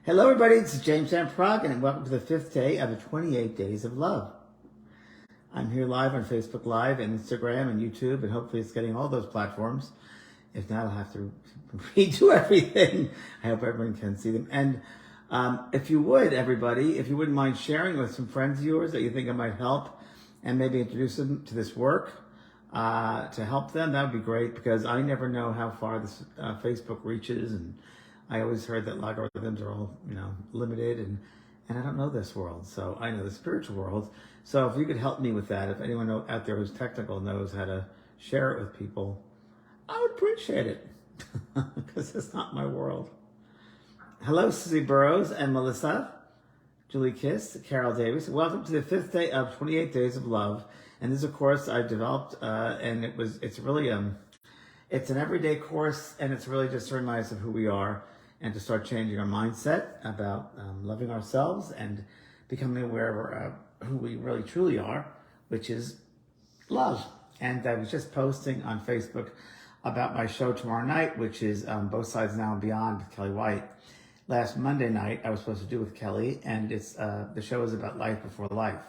Hello, everybody. This is James Van Praagh, and welcome to the 5th day of the 28 Days of Love. I'm here live on Facebook Live and Instagram and YouTube, and hopefully it's getting all those platforms. If not, I'll have to redo everything. I hope everyone can see them. And if you would, everybody, if you wouldn't mind sharing with some friends of yours that you think I might help, and maybe introduce them to this work to help them, that would be great, because I never know how far this Facebook reaches, and I always heard that algorithms are all, limited, and I don't know this world, so I know the spiritual world. So if you could help me with that, if anyone out there who's technical knows how to share it with people, I would appreciate it, because it's not my world. Hello, Susie Burrows and Melissa, Julie Kiss, Carol Davis. Welcome to the 5th day of 28 Days of Love. And this is a course I've developed, and it's really it's an everyday course, and it's really just to remind us of who we are and to start changing our mindset about loving ourselves and becoming aware of who we really truly are, which is love. And I was just posting on Facebook about my show tomorrow night, which is Both Sides Now and Beyond with Kelly White. Last Monday night, I was supposed to do with Kelly, and it's the show is about life before life.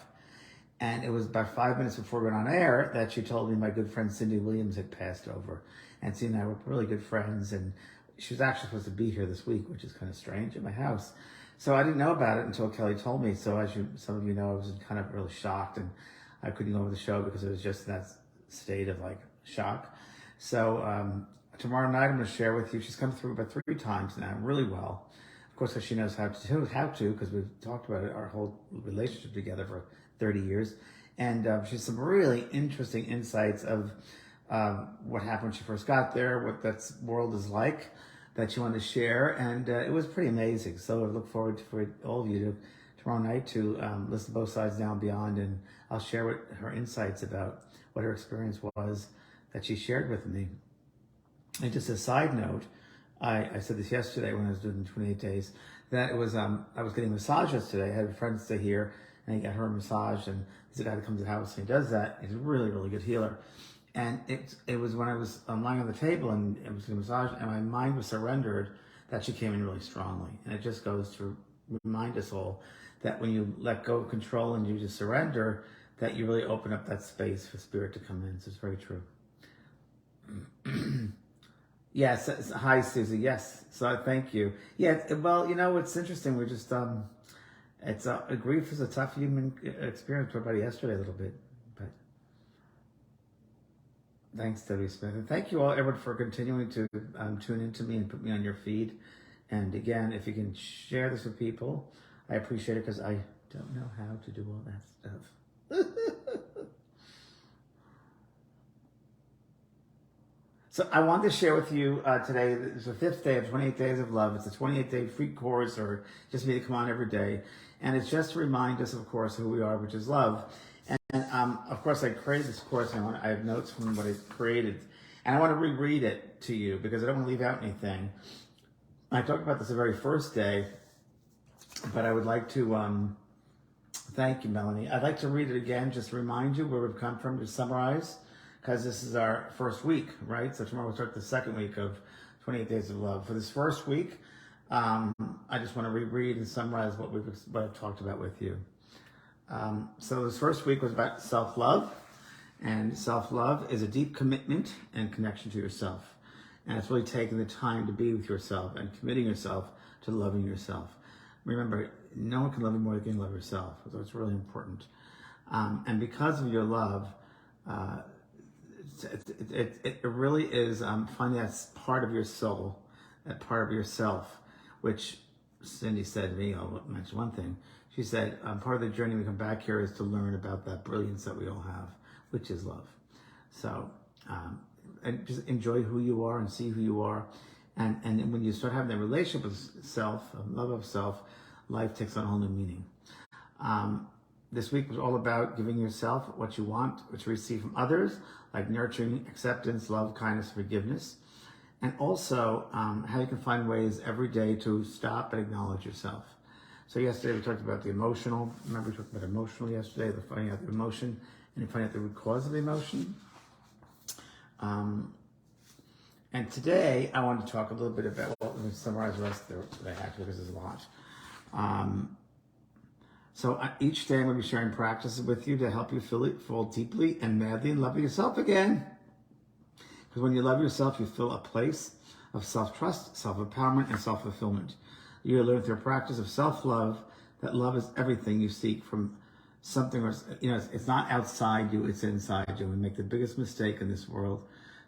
And it was about 5 minutes before we went on air that she told me my good friend Cindy Williams had passed over. And Cindy and I were really good friends, and she was actually supposed to be here this week, which is kind of strange, at my house. So I didn't know about it until Kelly told me. So as some of you know, I was kind of really shocked, and I couldn't go over the show because it was just in that state of shock. So tomorrow night I'm going to share with you. She's come through about 3 times now, really well. Of course, because she knows how to, because we've talked about it, our whole relationship together for 30 years. And she has some really interesting insights of what happened when she first got there, what that world is like, that she wanted to share. And it was pretty amazing. So I look forward for all of you to tomorrow night to listen to Both Sides Now and Beyond. And I'll share her insights about what her experience was that she shared with me. And just a side note, I said this yesterday when I was doing 28 days, that it was I was getting massages today. I had a friend stay here, and he got her a massage, and there's a guy that comes to the house and he does that. He's a really, really good healer. And it was when I was lying on the table and I was getting a massage, and my mind was surrendered, that she came in really strongly. And it just goes to remind us all that when you let go of control and you just surrender, that you really open up that space for spirit to come in. So it's very true. Yes, hi Susie. Yes, so thank you. Yeah, well, it's interesting. We're just grief is a tough human experience. We talked about it yesterday a little bit, but thanks, Debbie Smith, and thank you all, everyone, for continuing to tune into me and put me on your feed. And again, if you can share this with people, I appreciate it, because I don't know how to do all that stuff. So I wanted to share with you today, it's the 5th day of 28 Days of Love. It's a 28-day free course, or just me to come on every day. And it's just to remind us, of course, who we are, which is love. And of course, I created this course, and I have notes from what I created. And I want to reread it to you, because I don't want to leave out anything. I talked about this the very first day, but I would like to, thank you, Melanie. I'd like to read it again, just to remind you where we've come from, to summarize, because this is our first week, right? So tomorrow we'll start the second week of 28 Days of Love. For this first week, I just want to reread and summarize what I've talked about with you. So this first week was about self-love, and self-love is a deep commitment and connection to yourself. And it's really taking the time to be with yourself and committing yourself to loving yourself. Remember, no one can love you more than you can love yourself, so it's really important. And because of your love, it really is finding that part of your soul, that part of yourself, which Cindy said to me. I'll mention one thing. She said, part of the journey we come back here is to learn about that brilliance that we all have, which is love. So, and just enjoy who you are and see who you are. And when you start having that relationship with self, love of self, life takes on a whole new meaning. This week was all about giving yourself what you want, what you receive from others, like nurturing, acceptance, love, kindness, forgiveness. And also how you can find ways every day to stop and acknowledge yourself. So yesterday we talked about the emotional. Remember we talked about emotional yesterday, the finding out the emotion, and finding out the root cause of the emotion. And today I want to talk a little bit about, well, let me summarize the rest of the actually because there's a lot. Each day I'm going to be sharing practices with you to help you fall deeply and madly in love with yourself again. Because when you love yourself, you feel a place of self-trust, self-empowerment, and self-fulfillment. You learn through a practice of self-love that love is everything you seek from something, or it's not outside you, it's inside you. We make the biggest mistake in this world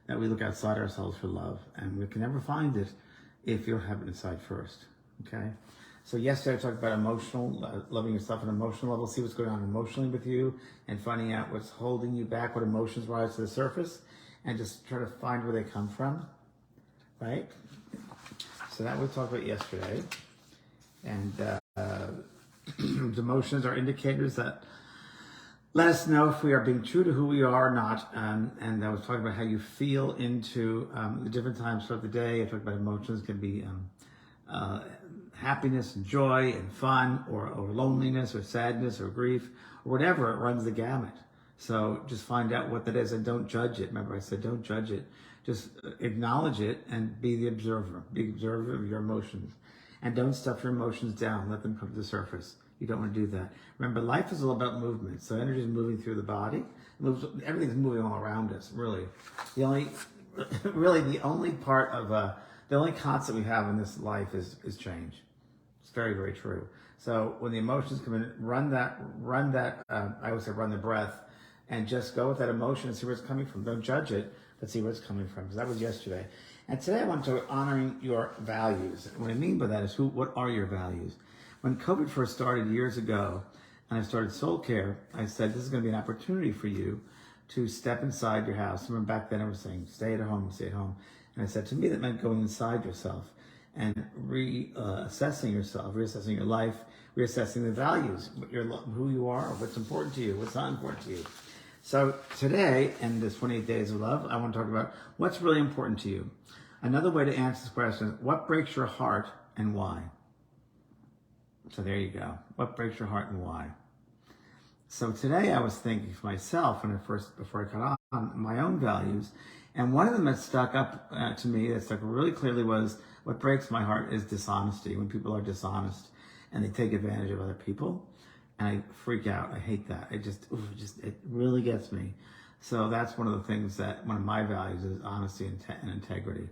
that we look outside ourselves for love, and we can never find it if you don't have it inside first. Okay. So yesterday I talked about loving yourself on an emotional level, see what's going on emotionally with you, and finding out what's holding you back, what emotions rise to the surface, and just try to find where they come from, right? So that we talked about yesterday. And emotions are indicators that let us know if we are being true to who we are or not. And I was talking about how you feel into the different times throughout the day. I talked about emotions can be happiness and joy and fun, or loneliness or sadness or grief or whatever. It runs the gamut. So just find out what that is and don't judge it. Remember I said don't judge it. Just acknowledge it and be the observer. Be the observer of your emotions. And don't stuff your emotions down. Let them come to the surface. You don't want to do that. Remember, life is all about movement. So energy is moving through the body. Everything's moving all around us, really. The only constant we have in this life is change. It's very, very true. So when the emotions come in, run that. I always say run the breath, and just go with that emotion and see where it's coming from. Don't judge it, but see where it's coming from. Because that was yesterday. And today I want to honoring your values. What I mean by that is what are your values? When COVID first started years ago, and I started Soul Care, I said this is going to be an opportunity for you to step inside your house. Remember back then I was saying stay at home. And I said to me that meant going inside yourself and reassessing yourself, reassessing your life, reassessing the values, who you are, what's important to you, what's not important to you. So today, in this 28 Days of Love, I want to talk about what's really important to you. Another way to answer this question is, what breaks your heart and why? So there you go. What breaks your heart and why? So today I was thinking for myself, before I got on, my own values, and one of them that stuck up to me, that stuck really clearly, was what breaks my heart is dishonesty. When people are dishonest and they take advantage of other people, and I freak out. I hate that. It really gets me. So that's one of the things that one of my values is honesty and integrity.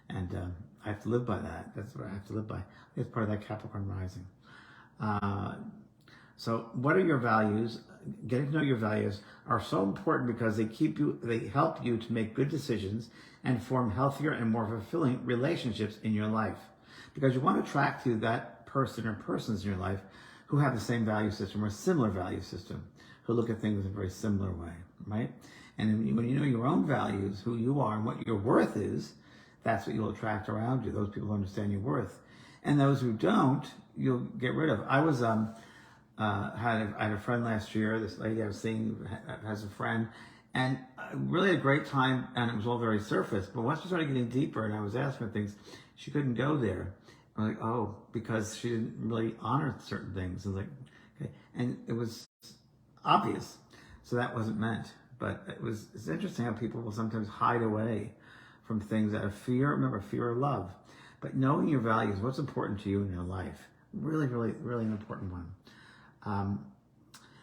And I have to live by that. That's what I have to live by. It's part of that Capricorn rising. So what are your values? Getting to know your values are so important because they help you to make good decisions and form healthier and more fulfilling relationships in your life. Because you want to attract to that person or persons in your life who have the same value system or similar value system, who look at things in a very similar way, right? And when you know your own values, who you are and what your worth is, that's what you'll attract around you, those people who understand your worth. And those who don't, you'll get rid of. I had a friend last year, this lady I was seeing has a friend, and really had a great time, and it was all very surface. But once we started getting deeper and I was asking her things, she couldn't go there. I'm like, oh, because she didn't really honor certain things. I was like, okay. And it was obvious. So that wasn't meant. But it's interesting how people will sometimes hide away from things out of fear. Remember, fear or love. But knowing your values, what's important to you in your life, really, really, really an important one.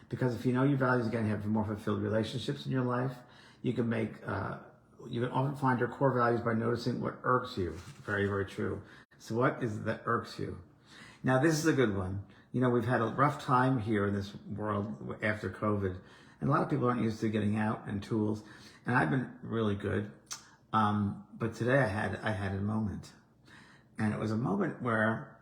Because if you know your values, again, you have more fulfilled relationships in your life. You can often find your core values by noticing what irks you. Very, very true. So what is it that irks you? Now, this is a good one. We've had a rough time here in this world after COVID, and a lot of people aren't used to getting out and tools. And I've been really good. But today I had a moment. And it was a moment where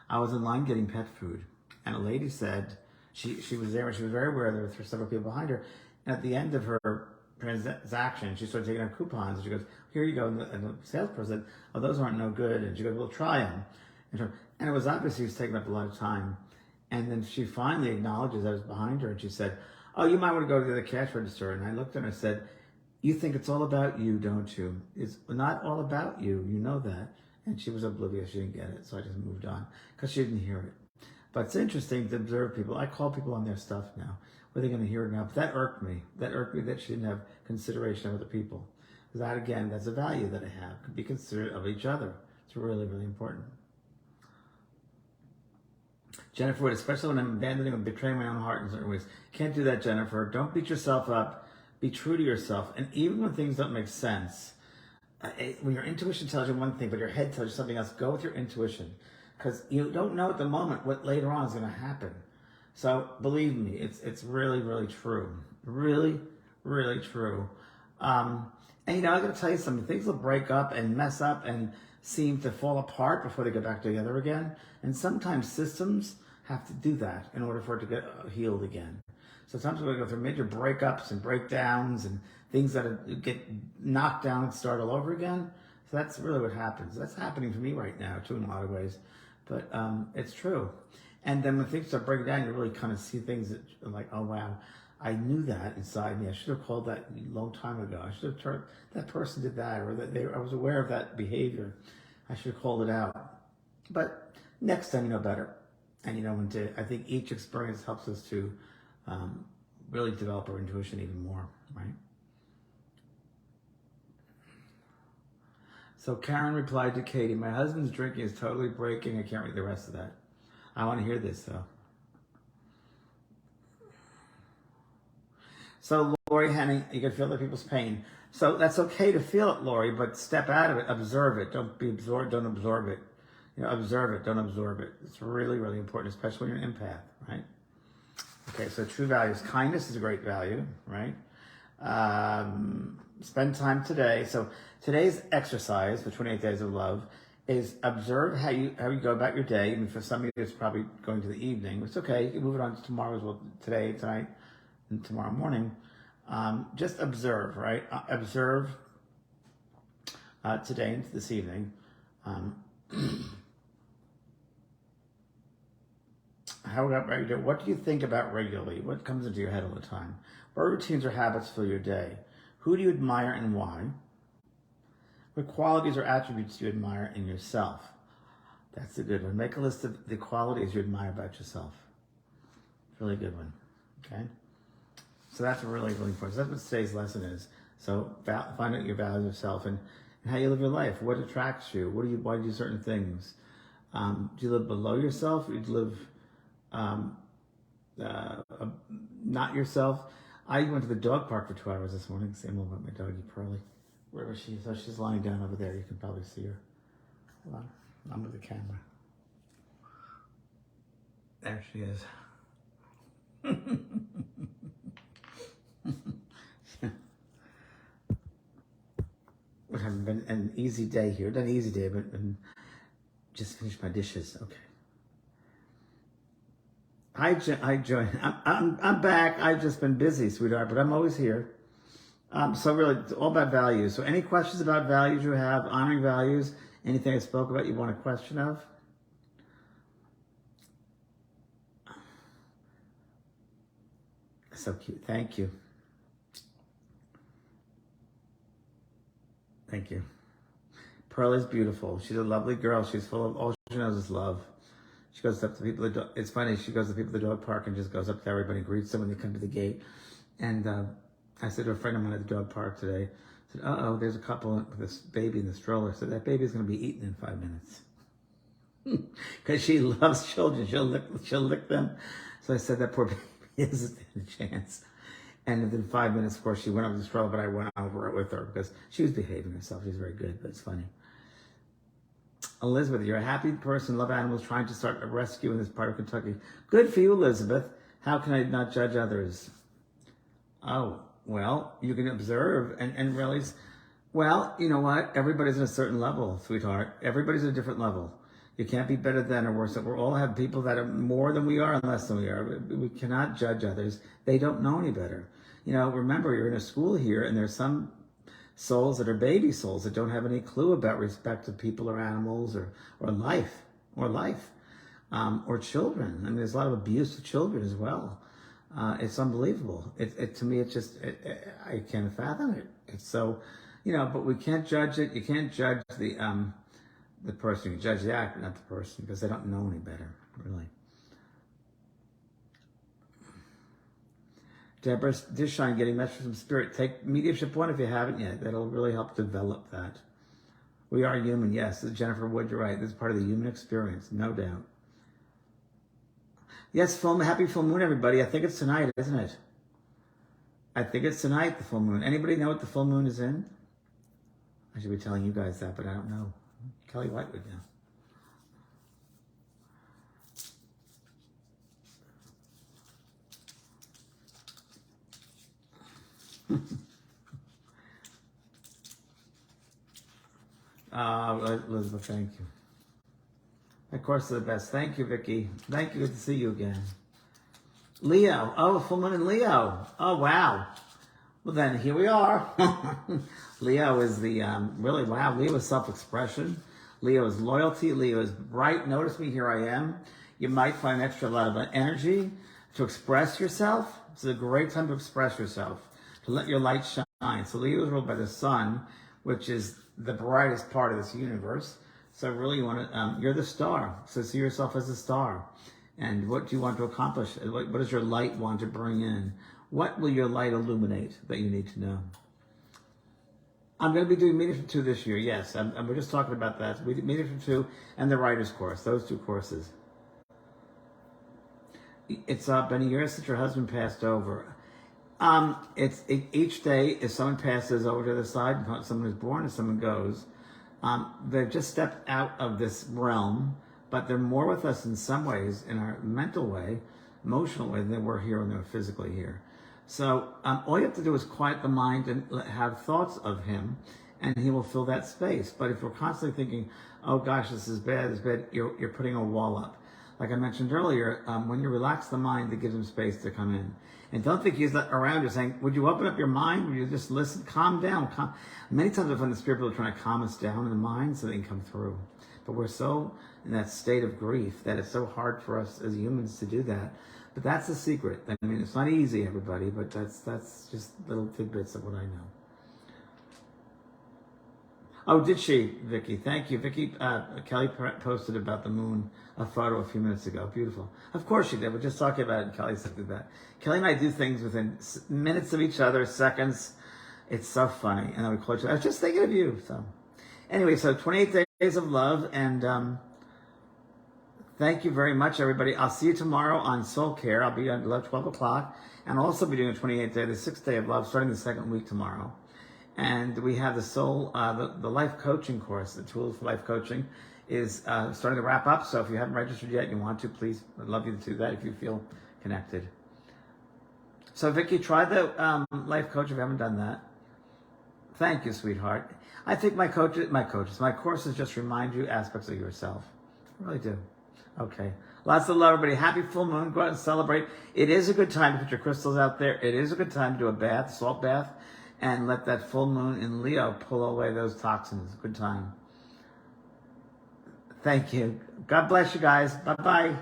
I was in line getting pet food, and a lady said, she was there and she was very aware there were several people behind her. And at the end of her transaction, she started taking out coupons, and she goes, here you go. And the salesperson said, oh, those aren't no good. And she goes, we'll try them. And it was obvious she was taking up a lot of time. And then she finally acknowledges I was behind her, and she said, oh, you might want to go to the cash register. And I looked at her and I said, you think it's all about you, don't you? It's not all about you. You know that. And she was oblivious. She didn't get it. So I just moved on because she didn't hear it. But it's interesting to observe people. I call people on their stuff now. Were they going to hear it now? But that irked me. That irked me that she didn't have consideration of other people. Because that, again, that's a value that I have. Could be considerate of each other. It's really, really important. Jennifer Wood, especially when I'm abandoning and betraying my own heart in certain ways. Can't do that, Jennifer. Don't beat yourself up. Be true to yourself. And even when things don't make sense, when your intuition tells you one thing, but your head tells you something else, go with your intuition. Because you don't know at the moment what later on is going to happen. So believe me, it's really, really true. Really, really true. And I got to tell you something. Things will break up and mess up and seem to fall apart before they get back together again. And sometimes systems have to do that in order for it to get healed again. So sometimes we go through major breakups and breakdowns and things that get knocked down and start all over again. So that's really what happens. That's happening to me right now too in a lot of ways. But it's true. And then when things start breaking down, you really kind of see things that are like, oh wow, I knew that inside me. I should have called that a long time ago. I should have turned, that person did that, or that I was aware of that behavior. I should have called it out. But next time you know better. And you know when to, I think each experience helps us to really develop our intuition even more, right? So Karen replied to Katie, my husband's drinking is totally breaking. I can't read the rest of that. I want to hear this though. So Lori Henning, you can feel other people's pain. So that's okay to feel it, Lori, but step out of it, observe it. Don't be absorbed, don't absorb it. Observe it, don't absorb it. It's really, really important, especially when you're an empath, right? Okay, so true values. Kindness is a great value, right? Spend time today. So today's exercise for 28 Days of Love is observe how you go about your day. I mean, for some of you, it's probably going to the evening. It's okay. You can move it on to tomorrow as well, today, tonight, and tomorrow morning. Just observe, right? Observe today and this evening. What do you think about regularly? What comes into your head all the time? What routines or habits fill your day? Who do you admire and why? What qualities or attributes do you admire in yourself? That's a good one. Make a list of the qualities you admire about yourself. Really good one. Okay? So that's really, really important. So that's what today's lesson is. So find out your values of yourself and how you live your life. What attracts you? Why do you do certain things? Do you live below yourself? Or do you live not yourself? I went to the dog park for 2 hours this morning. Say more about my doggie Pearlie. Where was she? So she's lying down over there. You can probably see her. Hold on. I'm with the camera. There she is. It hasn't been an easy day here. Not an easy day, but just finished my dishes. Okay. Hi, Joy. I'm back. I've just been busy, sweetheart, but I'm always here. So really, it's all about values. So any questions about values you have, honoring values, anything I spoke about you want a question of? So cute. Thank you. Thank you. Pearl is beautiful. She's a lovely girl. She's full of, all she knows is love. She goes up to people. It's funny. She goes to people at the dog park and just goes up to everybody, greets them when they come to the gate. And I said to a friend of mine at the dog park today, I said, uh-oh, there's a couple with this baby in the stroller. So that baby's going to be eaten in 5 minutes. Because she loves children. She'll lick them. So I said, that poor baby isn't a chance. And within 5 minutes, of course, she went over the stroller, but I went over it with her because she was behaving herself. She's very good, but it's funny. Elizabeth, you're a happy person, love animals, trying to start a rescue in this part of Kentucky. Good for you, Elizabeth. How can I not judge others? Oh, well, you can observe and realize, well, you know what? Everybody's at a certain level, sweetheart. Everybody's at a different level. You can't be better than or worse. We all have people that are more than we are and less than we are. We cannot judge others. They don't know any better. Remember, you're in a school here, and there's some souls that are baby souls that don't have any clue about respect to people or animals or life or children. I mean, there's a lot of abuse of children as well. It's unbelievable. To me, it's just, I can't fathom it. It's so, but we can't judge it. You can't judge the person. You judge the act, not the person, because they don't know any better, really. Deborah Dishon getting messages from Spirit. Take Mediumship 1 if you haven't yet. That'll really help develop that. We are human, yes. Jennifer Wood, you're right. This is part of the human experience, no doubt. Yes, happy full moon, everybody. I think it's tonight, isn't it? I think it's tonight, the full moon. Anybody know what the full moon is in? I should be telling you guys that, but I don't know. Kelly White would know. Elizabeth, thank you. Of course, the best. Thank you, Vicky. Thank you. Good to see you again. Leo. Oh, full moon in Leo. Oh, wow. Well, then here we are. Leo is the, really, wow. Leo is self-expression. Leo is loyalty. Leo is bright. Notice me, here I am. You might find extra lot of energy to express yourself. It's a great time to express yourself, to let your light shine. So Leo is ruled by the sun, which is the brightest part of this universe. So really you want to, you're the star. So see yourself as a star. And what do you want to accomplish? What does your light want to bring in? What will your light illuminate that you need to know? I'm going to be doing Mediumship 2 this year, yes. We're just talking about that. We did Mediumship 2 and the Writer's Course, those two courses. It's been a year since your husband passed over. Each day, if someone passes over to the side, someone is born and someone goes, they've just stepped out of this realm, but they're more with us in some ways, in our mental way, emotional way, than we're here when they're physically here. So all you have to do is quiet the mind and have thoughts of him, and he will fill that space. But if we're constantly thinking, oh gosh, this is bad, you're putting a wall up. Like I mentioned earlier, when you relax the mind, it gives him space to come in. And don't think he's around you saying, would you open up your mind? Would you just listen? Calm down. Many times I find the spirit people are trying to calm us down in the mind so they can come through. But we're so in that state of grief that it's so hard for us as humans to do that. But that's the secret. I mean, it's not easy, everybody, but that's just little tidbits of what I know. Oh, did she, Vicky? Thank you. Vicky, Kelly posted about the moon, a photo a few minutes ago. Beautiful. Of course she did. We're just talking about it, and Kelly said that. Kelly and I do things within minutes of each other, seconds. It's so funny. And then we call each other. I was just thinking of you. So, anyway, so 28 days of love, and thank you very much, everybody. I'll see you tomorrow on Soul Care. I'll be on 12 o'clock, and I'll also be doing a 28 day, the 6th day of love, starting the second week tomorrow. And we have the soul, the life coaching course, the tools for life coaching is starting to wrap up. So if you haven't registered yet and you want to, please, I'd love you to do that if you feel connected. So Vicky, try the life coach if you haven't done that. Thank you, sweetheart. I think my courses just remind you aspects of yourself. I really do. Okay. Lots of love, everybody. Happy full moon. Go out and celebrate. It is a good time to put your crystals out there. It is a good time to do a bath, salt bath, and let that full moon in Leo pull away those toxins. Good time. Thank you. God bless you guys. Bye-bye.